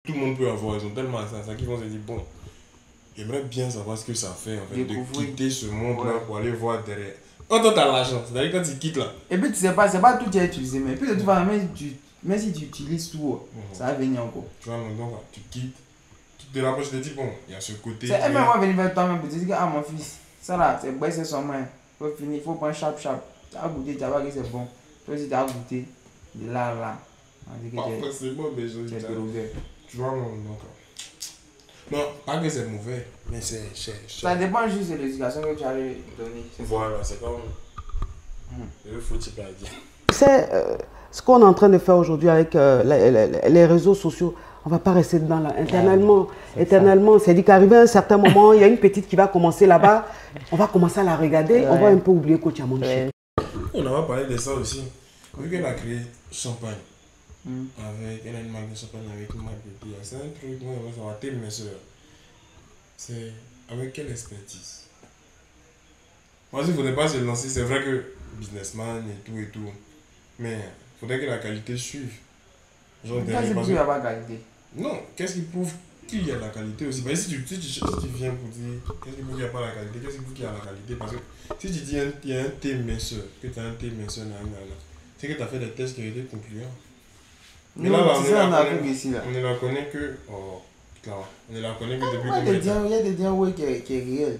tout le monde peut avoir, ils ont tellement ça qu'ils vont se dire, bon, j'aimerais bien savoir ce que ça fait, en fait, de quitter ce monde-là pour aller voir derrière. Quand tu as l'argent, c'est-à-dire quand tu quittes là. Et puis tu sais pas, c'est pas tout qui est utilisé, mais puis de toute façon, même si tu utilises tout, ça va venir encore. Tu vois, donc tu quittes, tu te rapproches, je te dis, bon, il y a ce côté. C'est elle-même va venir vers toi-même pour te dire que, ah mon fils, ça là, c'est bon, c'est son main. Faut finir, faut prendre chap. Tu as goûté, tu vas voir que c'est bon. Toi aussi, tu as goûté, de là. Pas forcément, mais je dis, tu vois, donc. Non, pas que c'est mauvais, mais c'est. Ça dépend juste de l'éducation que tu as donnée. Voilà, c'est comme. Le foot, tu peux dire. C'est ce qu'on est en train de faire aujourd'hui avec les réseaux sociaux. On ne va pas rester dedans là, éternellement. C'est dit qu'arrivé à un certain moment, il y a une petite qui va commencer là-bas. On va commencer à la regarder. On va un peu oublier Coach Amonchi. On va parler de ça aussi. Vu qu'elle a créé Champagne. Elle a une marque de champagne avec une marque de bière. C'est un truc, moi, ça va t'aimer, mes soeurs. C'est avec quelle expertise? Moi, il ne faudrait pas se lancer. C'est vrai que businessman et tout. Mais il faudrait que la qualité suive. Qu'est-ce qui prouve qu'il n'y a pas de qualité? Non, qu'est-ce qui prouve qu'il y a de la qualité aussi? Parce que si tu viens pour dire qu'est-ce qui prouve qu'il n'y a pas de la qualité, qu'est-ce qui prouve qu'il y a de la qualité? Parce que si tu dis qu'il y a un thé minceur, que tu as un thé minceur, c'est que tu as fait des tests qui ont été concluants. Mais là, on ne la connaît que. Oh, claro. On ne la connaît que depuis combien de temps? Il y a des diens qui est réel.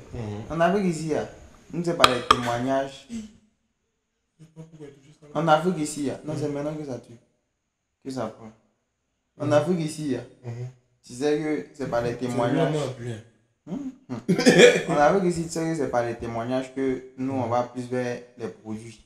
En Afrique ici, nous c'est par les témoignages. En Afrique ici, non, c'est maintenant que ça tue. Que ça prend. En Afrique ici, tu sais que c'est par les témoignages. En Afrique ici, tu sais que c'est par les témoignages que nous on va plus vers les produits.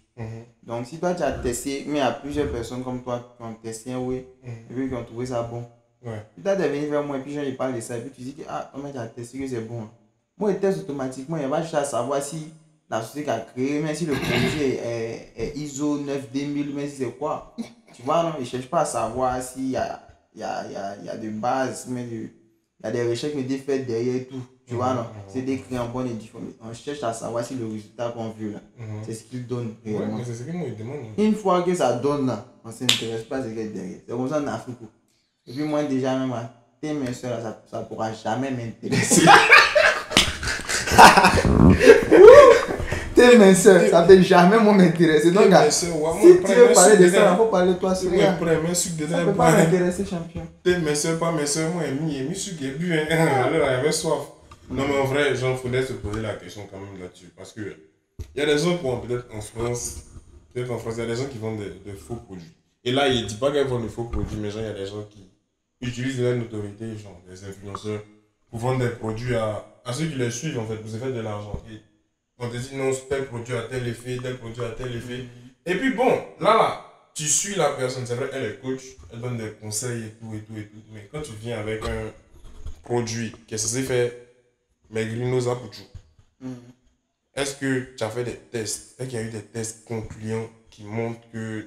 Donc si toi tu as testé, mais il y a plusieurs personnes comme toi qui ont testé et puis qui ont trouvé ça bon. Puis toi tu es venu vers moi et puis ils parlent de ça et puis tu dis que ah, tu as testé que c'est bon. Moi je teste automatiquement, il va juste à savoir si la société qui a créé, même si le produit est ISO 9000, mais si c'est quoi. Tu vois, non, ils ne cherchent pas à savoir s'il y a des bases, mais il y a des recherches qui ont été faites derrière et tout. Tu vois, non, c'est décrit en bonne édition. On cherche à savoir si le résultat qu'on veut là, c'est ce qu'il donne réellement. Ouais, c'est ce que moi je demande. Une fois que ça donne là, on ne s'intéresse pas à ce qu'il y a derrière. C'est comme ça en Afrique. Et puis moi déjà même, tes messieurs là, ça ne pourra jamais m'intéresser. Tes minceurs, ça ne peut jamais m'intéresser. Donc, si tu veux parler de ça, il faut parler de toi sur rien. Ça ne peut pas m'intéresser, champion. Tes minceurs, pas minceurs, moi, j'ai mis sucre, j'ai bu, j'avais soif. Non, mais en vrai, il faudrait se poser la question quand même là-dessus. Parce que il y a des gens qui vont peut-être en France, il y a des gens qui vendent de faux produits. Et là, il ne dit pas qu'ils vendent de faux produits, mais il y a des gens qui utilisent leur notoriété, genre des influenceurs, pour vendre des produits à ceux qui les suivent, en fait, pour se faire de l'argent. On te dit non, tel produit a tel effet, tel produit a tel effet. Et puis bon, là, tu suis la personne. C'est vrai, elle est coach, elle donne des conseils et tout. Mais quand tu viens avec un produit qui est censé faire maigrir nos apouchous, est-ce que tu as fait des tests? Est-ce qu'il y a eu des tests concluants qui montrent que.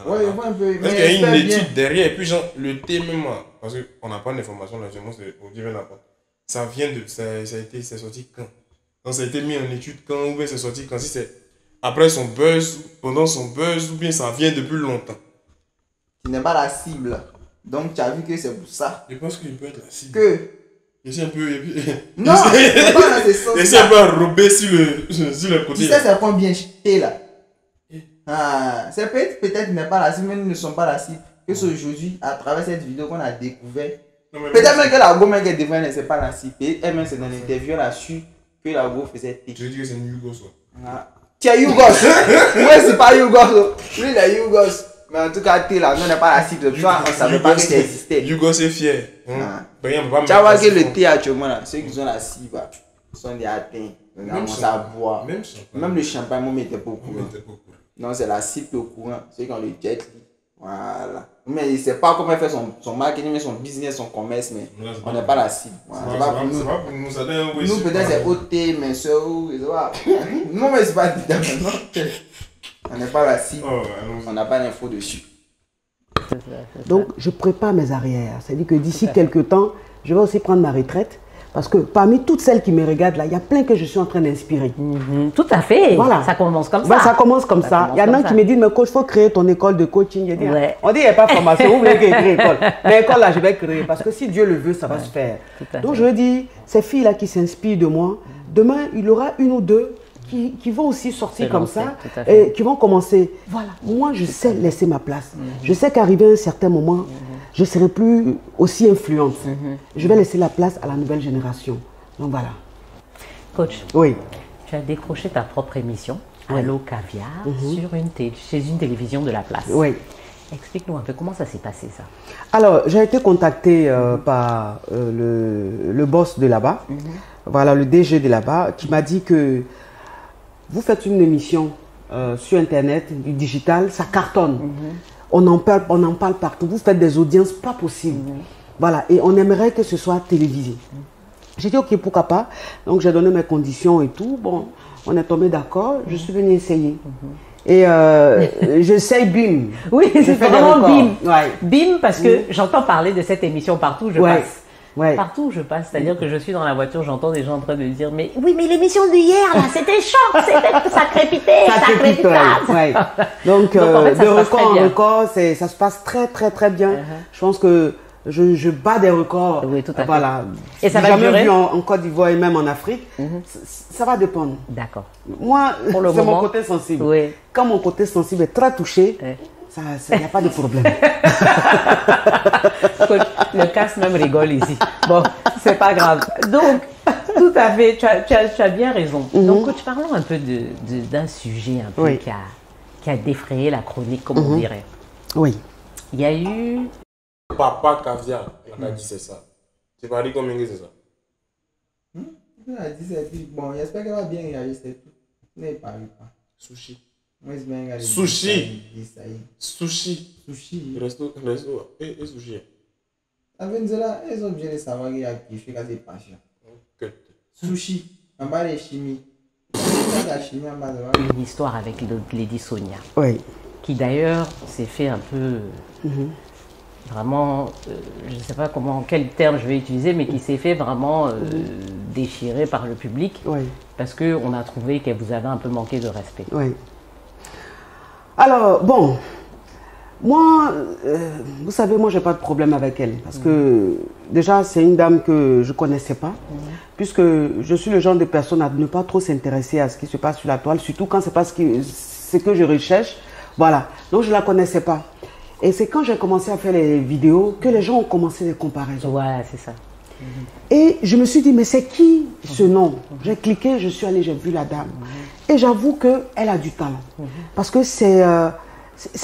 Oui, un peu. Est-ce qu'il y a eu une étude derrière? Et puis, genre, le thé même, parce qu'on n'a pas d'informations là-dessus, moi, c'est au divin apporte. Ça vient de. C'est sorti quand? Donc ça a été mis en étude quand, ou bien c'est sorti quand, si c'est après son buzz, pendant son buzz, ou bien ça vient depuis longtemps. Tu n'es pas la cible. Donc tu as vu que c'est pour ça. Je pense qu'il peut être la cible. Que c'est un peu. Non, c'est pas dans ce sens. Essaye un peu à rober sur le côté. Tu sais c'est combien jeté là. C'est peut-être n'est pas la cible, mais ils ne sont pas la cible. Que c'est aujourd'hui, à travers cette vidéo qu'on a découvert. Peut-être même que la gomme qui est devant, c'est pas la cible. Elle-même, c'est dans l'interview, elle a su que la go faisait thé. Tu veux dire que c'est une Yougos, Tu es Yougos. Moi, c'est pas Yougos. Lui, il est Yougos. Mais en tout cas, thé là, nous, on n'est pas la cible. Tu vois, on ne savait pas que ça existait. Yougos est fier. Tu vois que le thé actuellement, là, ceux qui ont la cible, sont des atteints. On commence à boire. Même le champagne, moi, n'était pas au courant. Non, c'est la cible au courant. Ceux qui ont le jet. Voilà. Mais il ne sait pas comment faire son marketing, son business, son commerce, mais on n'est pas la cible. Voilà. C'est pas pour nous. Nous, peut-être c'est OT, mais ça, non, mais c'est pas dit maintenant. On n'est pas la cible. On n'a pas d'infos dessus. Donc, je prépare mes arrières. C'est-à-dire que d'ici quelques temps, je vais aussi prendre ma retraite Parce que parmi toutes celles qui me regardent là, il y a plein que je suis en train d'inspirer. Tout à fait. Voilà. Ça commence comme ça. Ben, ça commence comme ça. Il y en a qui me disent, mais coach, il faut créer ton école de coaching. Je dis, Ouais. on dit, il n'y a pas de formation, vous voulez créer école. Mais l'école là, je vais créer. Parce que si Dieu le veut, ça va se faire. Donc je dis, ces filles-là qui s'inspirent de moi, demain, il y aura une ou deux qui vont aussi sortir comme ça et qui vont commencer. Voilà, moi je sais laisser ma place. Je sais qu'arrivé à un certain moment, je ne serai plus aussi influente. Je vais laisser la place à la nouvelle génération. Donc voilà. Coach, oui. Tu as décroché ta propre émission, Allo Caviar, chez une télévision de la place. Oui. Explique-nous un peu comment ça s'est passé ça. Alors, j'ai été contactée par le boss de là-bas, voilà, le DG de là-bas, qui m'a dit que vous faites une émission sur Internet, du digital, ça cartonne. On en parle partout. Vous faites des audiences pas possibles. Voilà, et on aimerait que ce soit télévisé. J'ai dit, ok, pourquoi pas. Donc, j'ai donné mes conditions et tout. Bon, on est tombé d'accord. Je suis venue essayer. Et j'essaye BIM. Oui, c'est vraiment BIM. Ouais. BIM parce que j'entends parler de cette émission partout où je passe. Ouais. Partout où je passe, c'est-à-dire que je suis dans la voiture, j'entends des gens en train de dire mais oui, mais l'émission d'hier là, c'était choc, ça crépitait, ça crépitait. Ouais. Donc en fait, de record en record, ça se passe très très très bien. Je pense que je bats des records. Oui, tout à fait. Voilà. Et ça va durer. Jamais vu en Côte d'Ivoire et même en Afrique. Ça va dépendre. D'accord. Moi, c'est mon côté sensible. Oui. Quand mon côté sensible est très touché, il n'y a pas de problème. Le casse même rigole ici. Bon, c'est pas grave. Donc, tout à fait, tu as bien raison. Donc, coach, parlons un peu d'un sujet un peu qui a défrayé la chronique, comme on dirait. Oui. Il y a eu... Papa Caviar, elle a dit c'est ça. Tu vas dire combien c'est ça? Elle a dit c'est tout. Bon, j'espère qu'elle va bien réagir, c'est tout. Ne parle pas. Sushi. Sushi. Sushi. Resto. Et sushi. À Venezuela, ils ont obligé de savoir qu'il y a qui fait des passions. Sushi. En bas de chimie. Une histoire avec Lady Sonia. Oui. Qui d'ailleurs s'est fait un peu... Vraiment, je ne sais pas quel terme je vais utiliser, mais qui s'est fait vraiment déchirer par le public. Oui. Parce qu'on a trouvé qu'elle vous avait un peu manqué de respect. Oui. Alors, bon, moi, vous savez, moi, je n'ai pas de problème avec elle. Parce que, déjà, c'est une dame que je ne connaissais pas. Puisque je suis le genre de personne à ne pas trop s'intéresser à ce qui se passe sur la toile, surtout quand ce n'est pas ce que je recherche. Voilà. Donc, je ne la connaissais pas. Et c'est quand j'ai commencé à faire les vidéos que les gens ont commencé les comparaisons. Voilà, c'est ça. Et je me suis dit, mais c'est qui ce nom? J'ai cliqué, je suis allée, j'ai vu la dame. Et j'avoue qu'elle a du talent. Parce que c'est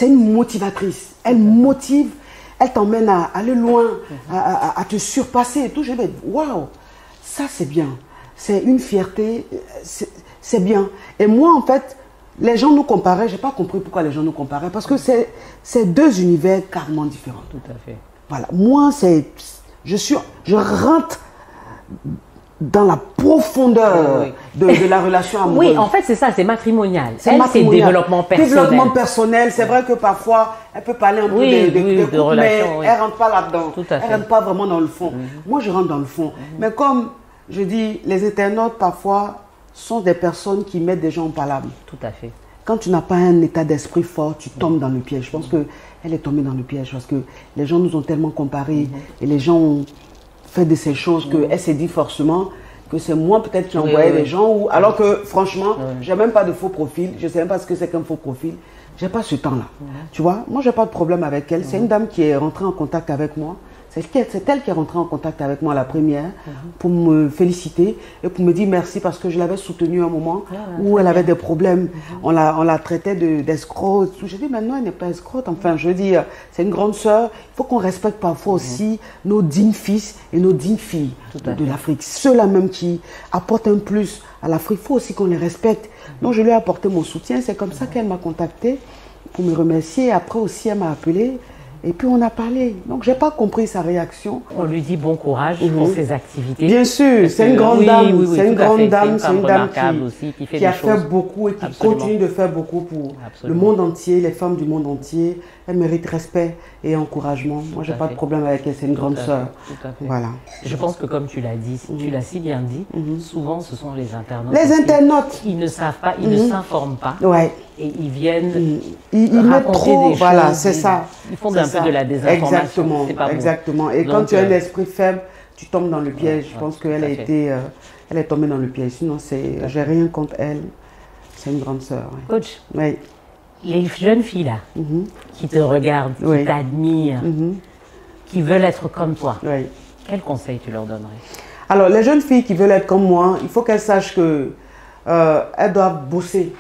une motivatrice. Elle motive, elle t'emmène à aller loin, à te surpasser et tout. Je me dis, waouh, ça c'est bien. C'est une fierté, c'est bien. Et moi, en fait, les gens nous comparaient, je n'ai pas compris pourquoi les gens nous comparaient, parce que c'est deux univers carrément différents. Tout à fait. Voilà, moi, je rentre dans la profondeur de la relation amoureuse. Oui, en fait, c'est ça, c'est matrimonial. C'est développement personnel. Développement personnel, c'est vrai que parfois, elle peut parler un peu de relations, mais elle ne rentre pas là-dedans. Elle ne rentre pas vraiment dans le fond. Moi, je rentre dans le fond. Mais comme je dis, les internautes, parfois, sont des personnes qui mettent des gens en palabre. Tout à fait. Quand tu n'as pas un état d'esprit fort, tu tombes dans le piège. Je pense qu'elle est tombée dans le piège parce que les gens nous ont tellement comparés et les gens ont fait de ces choses qu'elle s'est dit forcément que c'est moi peut-être qui envoyais les gens. Alors que franchement, j'ai même pas de faux profil. Je ne sais même pas ce que c'est qu'un faux profil. J'ai pas ce temps-là. Tu vois, moi, j'ai pas de problème avec elle. C'est une dame qui est rentrée en contact avec moi. C'est elle qui est rentrée en contact avec moi la première pour me féliciter et pour me dire merci parce que je l'avais soutenue à un moment où elle avait des problèmes. On la traitait d'escroc. J'ai dit maintenant elle n'est pas escroc. Enfin, je veux dire, c'est une grande sœur. Il faut qu'on respecte parfois aussi nos dignes fils et nos dignes filles de l'Afrique. Ceux-là même qui apportent un plus à l'Afrique, il faut aussi qu'on les respecte. Donc je lui ai apporté mon soutien. C'est comme ça qu'elle m'a contacté pour me remercier. Après aussi, elle m'a appelé. Et puis on a parlé. Donc j'ai pas compris sa réaction. On lui dit bon courage pour ses activités. Bien sûr, c'est une grande dame. C'est une grande dame. C'est une dame qui a fait beaucoup et qui continue de faire beaucoup pour le monde entier, les femmes du monde entier. Elle mérite respect et encouragement. Moi, j'ai pas de problème avec elle. C'est une grande sœur. Voilà. Je pense que comme tu l'as dit, tu l'as si bien dit, souvent ce sont les internautes. Les internautes. Ils ne savent pas, ils ne s'informent pas. Ouais. Et ils viennent ils mettent trop, des voilà, choses, c'est ça. Ils font un peu de la désinformation. Exactement, c'est pas exactement. Et donc, quand tu as un esprit faible, tu tombes dans le piège. Je pense qu'elle a été, elle est tombée dans le piège. Sinon, j'ai rien contre elle. C'est une grande sœur. Ouais. Coach, oui. Les jeunes filles là, qui te regardent, qui t'admirent, qui veulent être comme toi, quel conseil tu leur donnerais? Alors, les jeunes filles qui veulent être comme moi, il faut qu'elles sachent qu'elles doivent bosser.